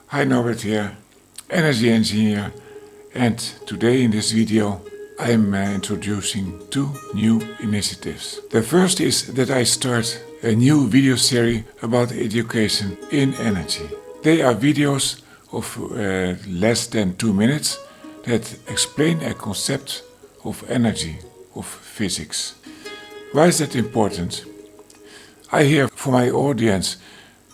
Hi, Norbert here, energy engineer, and today in this video I'm introducing two new initiatives. The first is that I start a new video series about education in energy. They are videos of less than 2 minutes that explain a concept of energy, of physics. Why is that important? I hear from my audience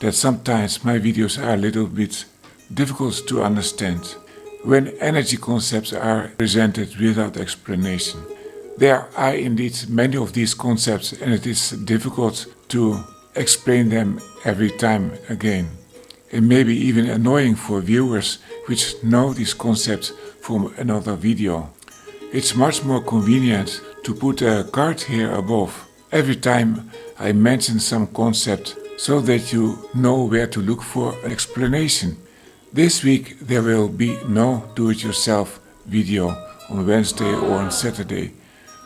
that sometimes my videos are a little bit difficult to understand when energy concepts are presented without explanation. There are indeed many of these concepts and it is difficult to explain them every time again. It may be even annoying for viewers which know these concepts from another video. It's much more convenient to put a card here above every time I mention some concept so that you know where to look for an explanation. This week there will be no do-it-yourself video on Wednesday or on Saturday,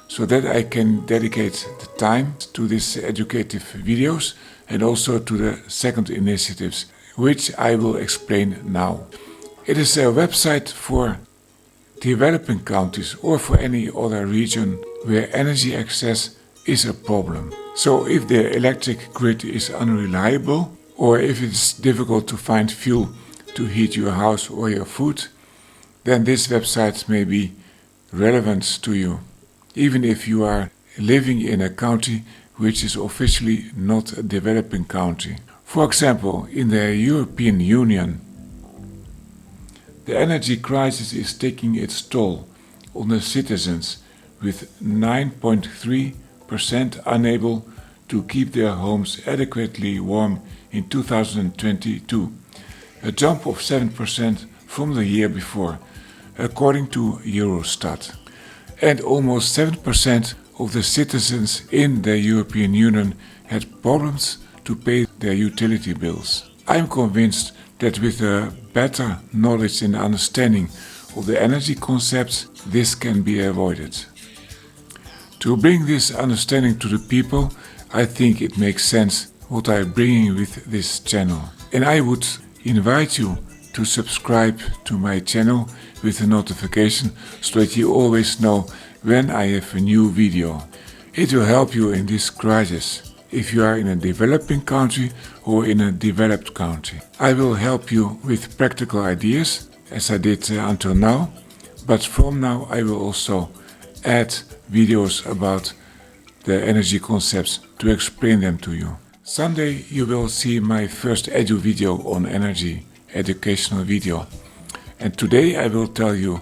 so that I can dedicate the time to these educative videos and also to the second initiatives, which I will explain now. It is a website for developing countries or for any other region where energy access is a problem. So if the electric grid is unreliable or if it's difficult to find fuel to heat your house or your food, then this website may be relevant to you, even if you are living in a country which is officially not a developing country. For example, in the European Union, the energy crisis is taking its toll on the citizens, with 9.3% unable to keep their homes adequately warm in 2022. A jump of 7% from the year before, according to Eurostat. And almost 7% of the citizens in the European Union had problems to pay their utility bills. I am convinced that with a better knowledge and understanding of the energy concepts, this can be avoided. To bring this understanding to the people, I think it makes sense what I am bringing with this channel. And I would invite you to subscribe to my channel with a notification so that you always know when I have a new video. It will help you in this crisis if you are in a developing country or in a developed country. I will help you with practical ideas as I did until now, but from now I will also add videos about the energy concepts to explain them to you. Sunday you will see my first edu video on energy, educational video. And today I will tell you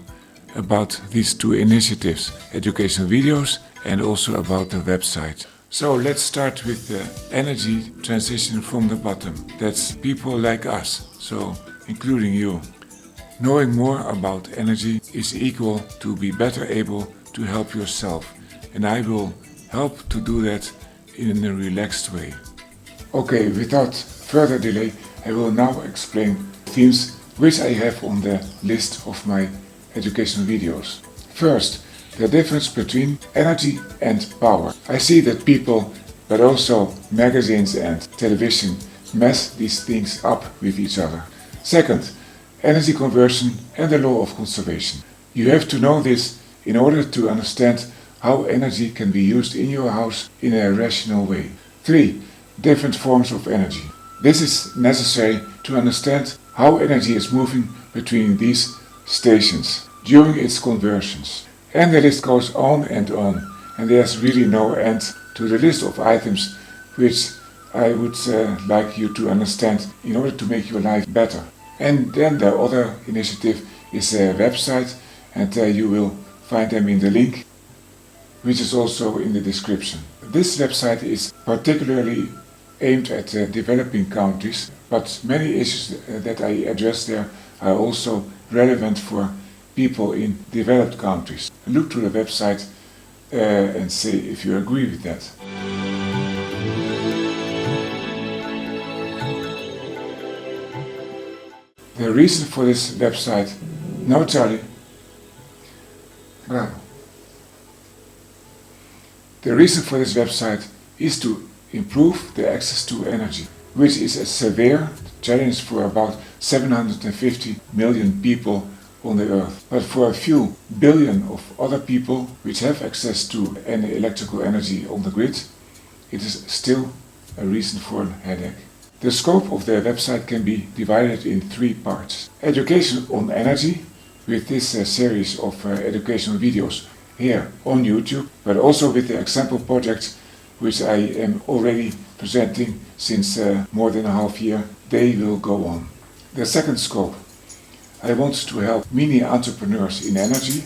about these two initiatives, educational videos and also about the website. So let's start with the energy transition from the bottom. That's people like us, so including you. Knowing more about energy is equal to be better able to help yourself. And I will help to do that in a relaxed way. Okay, without further delay, I will now explain themes which I have on the list of my educational videos. First, the difference between energy and power. I see that people, but also magazines and television, mess these things up with each other. Second, energy conversion and the law of conservation. You have to know this in order to understand how energy can be used in your house in a rational way. 3. Different forms of energy. This is necessary to understand how energy is moving between these stations during its conversions. And the list goes on, and there's really no end to the list of items which I would like you to understand in order to make your life better. And then the other initiative is a website, and you will find them in the link, which is also in the description. This website is particularly aimed at developing countries, but many issues that I address there are also relevant for people in developed countries. Look to the website and say if you agree with that. The reason for this website, no Charlie, bravo. The reason for this website is to improve the access to energy, which is a severe challenge for about 750 million people on the earth. But for a few billion of other people which have access to any electrical energy on the grid, it is still a reason for a headache. The scope of their website can be divided in 3 parts. Education on energy, with this series of educational videos here on YouTube, but also with the example projects which I am already presenting since more than a half year. They will go on. The second scope, I want to help mini entrepreneurs in energy,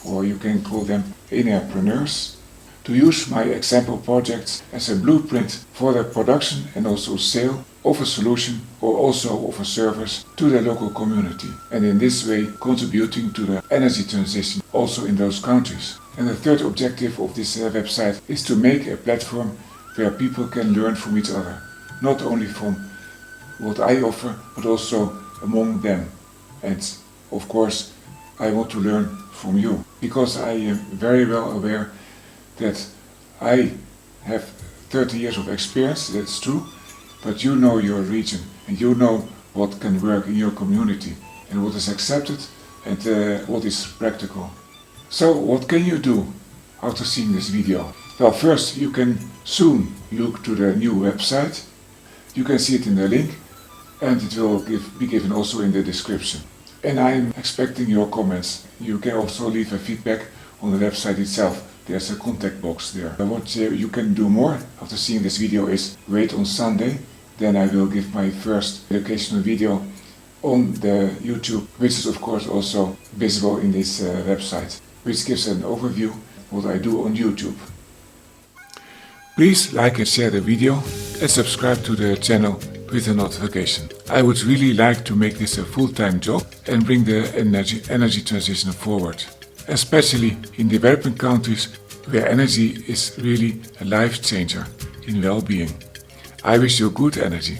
or you can call them entrepreneurs, to use my example projects as a blueprint for the production and also sale of a solution or also of a service to the local community, and in this way contributing to the energy transition also in those countries. And the third objective of this website is to make a platform where people can learn from each other, not only from what I offer, but also among them. And of course, I want to learn from you, because I am very well aware that I have 30 years of experience, that's true, but you know your region and you know what can work in your community and what is accepted and what is practical. So what can you do after seeing this video? Well, first you can soon look to the new website. You can see it in the link, and it will be given also in the description. And I'm expecting your comments. You can also leave a feedback on the website itself. There's a contact box there. What you can do more after seeing this video is wait on Sunday. Then I will give my first educational video on the YouTube, which is of course also visible in this website, which gives an overview what I do on YouTube. Please like and share the video and subscribe to the channel with a notification. I would really like to make this a full-time job and bring the energy transition forward, especially in developing countries where energy is really a life changer in well-being. I wish you good energy.